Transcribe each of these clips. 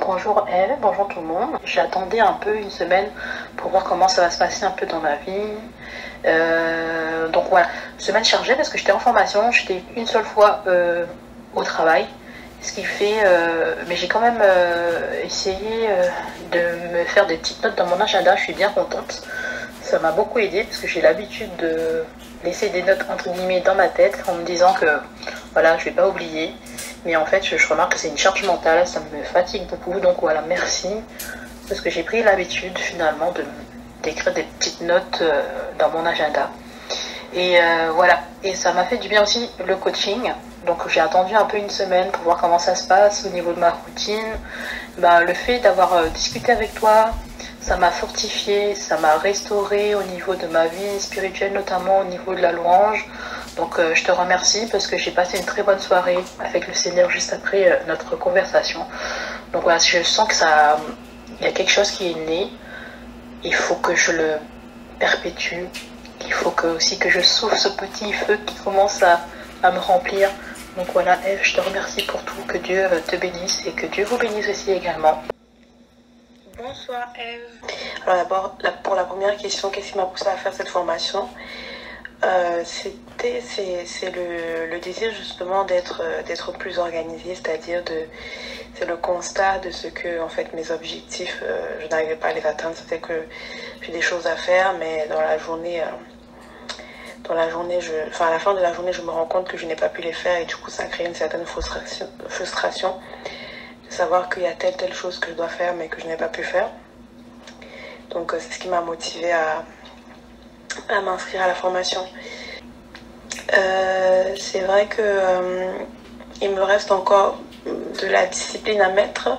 Bonjour Eve, bonjour tout le monde. J'attendais un peu une semaine pour voir comment ça va se passer un peu dans ma vie. Donc voilà, semaine chargée parce que j'étais en formation, j'étais une seule fois au travail. Ce qui fait, mais j'ai quand même essayé de me faire des petites notes dans mon agenda, je suis bien contente. Ça m'a beaucoup aidé parce que j'ai l'habitude de laisser des notes entre guillemets dans ma tête en me disant que voilà, je vais pas oublier. Mais en fait, je remarque que c'est une charge mentale, ça me fatigue beaucoup. Donc voilà, merci. Parce que j'ai pris l'habitude finalement d'écrire des petites notes dans mon agenda. Et voilà, et ça m'a fait du bien aussi le coaching. Donc j'ai attendu un peu une semaine pour voir comment ça se passe au niveau de ma routine. Le fait d'avoir discuté avec toi, ça m'a fortifié, ça m'a restauré au niveau de ma vie spirituelle, notamment au niveau de la louange. Donc je te remercie parce que j'ai passé une très bonne soirée avec le Seigneur juste après notre conversation. Donc voilà, je sens que il y a quelque chose qui est né. Il faut que je le perpétue. Il faut aussi que je souffle ce petit feu qui commence à me remplir. Donc voilà, Eve, je te remercie pour tout. Que Dieu te bénisse et que Dieu vous bénisse aussi également. Bonsoir Eve. Alors d'abord, pour la première question, qu'est-ce qui m'a poussé à faire cette formation? C'est le désir justement d'être plus organisé, c'est-à-dire c'est le constat de ce que en fait mes objectifs, je n'arrivais pas à les atteindre. C'était que j'ai des choses à faire, mais à la fin de la journée, je me rends compte que je n'ai pas pu les faire et du coup ça crée une certaine frustration de savoir qu'il y a telle chose que je dois faire mais que je n'ai pas pu faire. Donc c'est ce qui m'a motivée à m'inscrire à la formation. C'est vrai que il me reste encore de la discipline à mettre.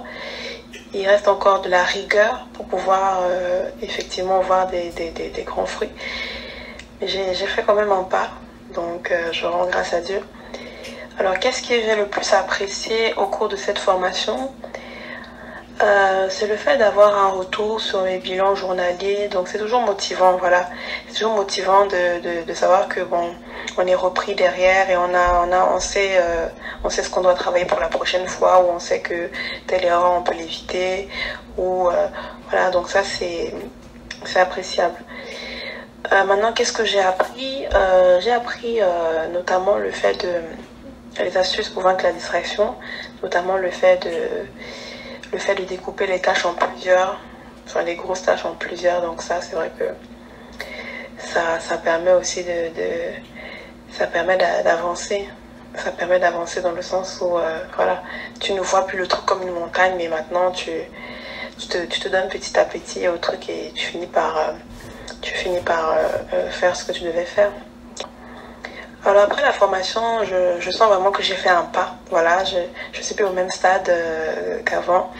Il reste encore de la rigueur pour pouvoir effectivement voir des grands fruits. Mais j'ai fait quand même un pas, donc je rends grâce à Dieu. Alors qu'est-ce que j'ai le plus apprécié au cours de cette formation? C'est le fait d'avoir un retour sur mes bilans journaliers. Donc c'est toujours motivant, voilà. C'est toujours motivant de savoir que bon, on est repris derrière et on sait ce qu'on doit travailler pour la prochaine fois, ou on sait que telle erreur on peut l'éviter, ou voilà. Donc ça c'est appréciable. Maintenant, qu'est-ce que j'ai appris? J'ai appris notamment le fait les astuces pour vaincre la distraction, notamment le fait de découper les tâches en plusieurs, enfin les grosses tâches en plusieurs. Donc ça, c'est vrai que ça permet aussi ça permet d'avancer. Ça permet d'avancer dans le sens où voilà, tu ne vois plus le truc comme une montagne, mais maintenant tu te donnes petit à petit au truc et tu finis par faire ce que tu devais faire. Alors après la formation, je sens vraiment que j'ai fait un pas. Voilà, je suis plus au même stade qu'avant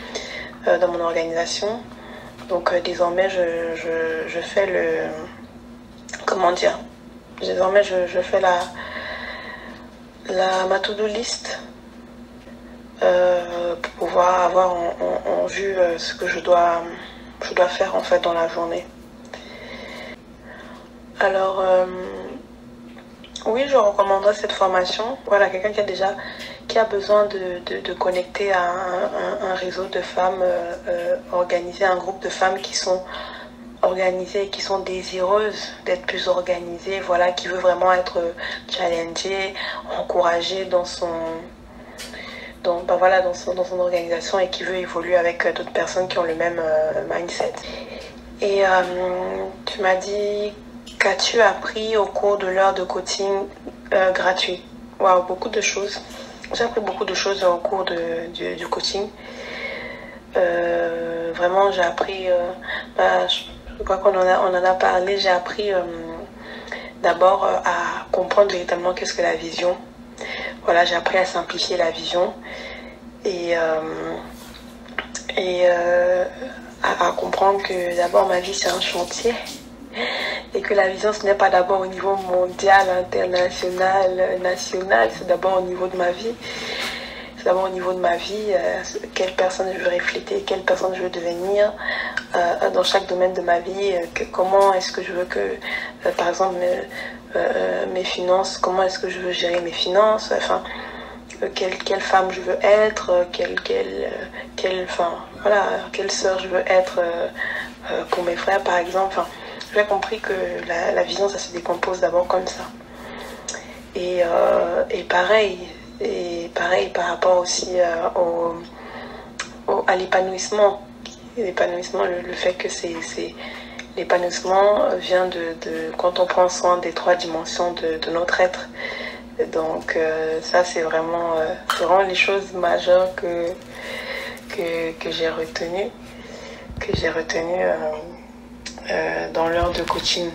dans mon organisation. Donc désormais, je fais comment dire? Désormais, je fais ma to-do list pour pouvoir avoir en vue ce que je dois faire en fait dans la journée. Alors oui, je recommanderais cette formation. Voilà, quelqu'un qui a besoin de connecter à un réseau de femmes organisées, un groupe de femmes qui sont organisées, qui sont désireuses d'être plus organisées, voilà, qui veut vraiment être challengée, encouragée dans son organisation et qui veut évoluer avec d'autres personnes qui ont le même mindset. Et tu m'as dit, qu'as-tu appris au cours de l'heure de coaching gratuit? Waouh, beaucoup de choses. J'ai appris beaucoup de choses au cours du coaching. Vraiment, j'ai appris, je crois qu'on en a parlé, j'ai appris d'abord à comprendre véritablement qu'est-ce que la vision. Voilà, j'ai appris à simplifier la vision et à comprendre que d'abord ma vie c'est un chantier. Et que la vision, ce n'est pas d'abord au niveau mondial, international, national, c'est d'abord au niveau de ma vie. C'est d'abord au niveau de ma vie, quelle personne je veux refléter, quelle personne je veux devenir dans chaque domaine de ma vie, comment est-ce que je veux que, par exemple, mes finances, comment est-ce que je veux gérer mes finances, enfin, quelle femme je veux être, voilà, quelle sœur je veux être pour mes frères par exemple. Enfin, j'ai compris que la vision ça se décompose d'abord comme ça. Et pareil par rapport aussi à l'épanouissement. L'épanouissement, le fait que l'épanouissement vient de quand on prend soin des 3 dimensions de notre être. Donc ça c'est vraiment les choses majeures que j'ai retenues dans l'heure de coaching.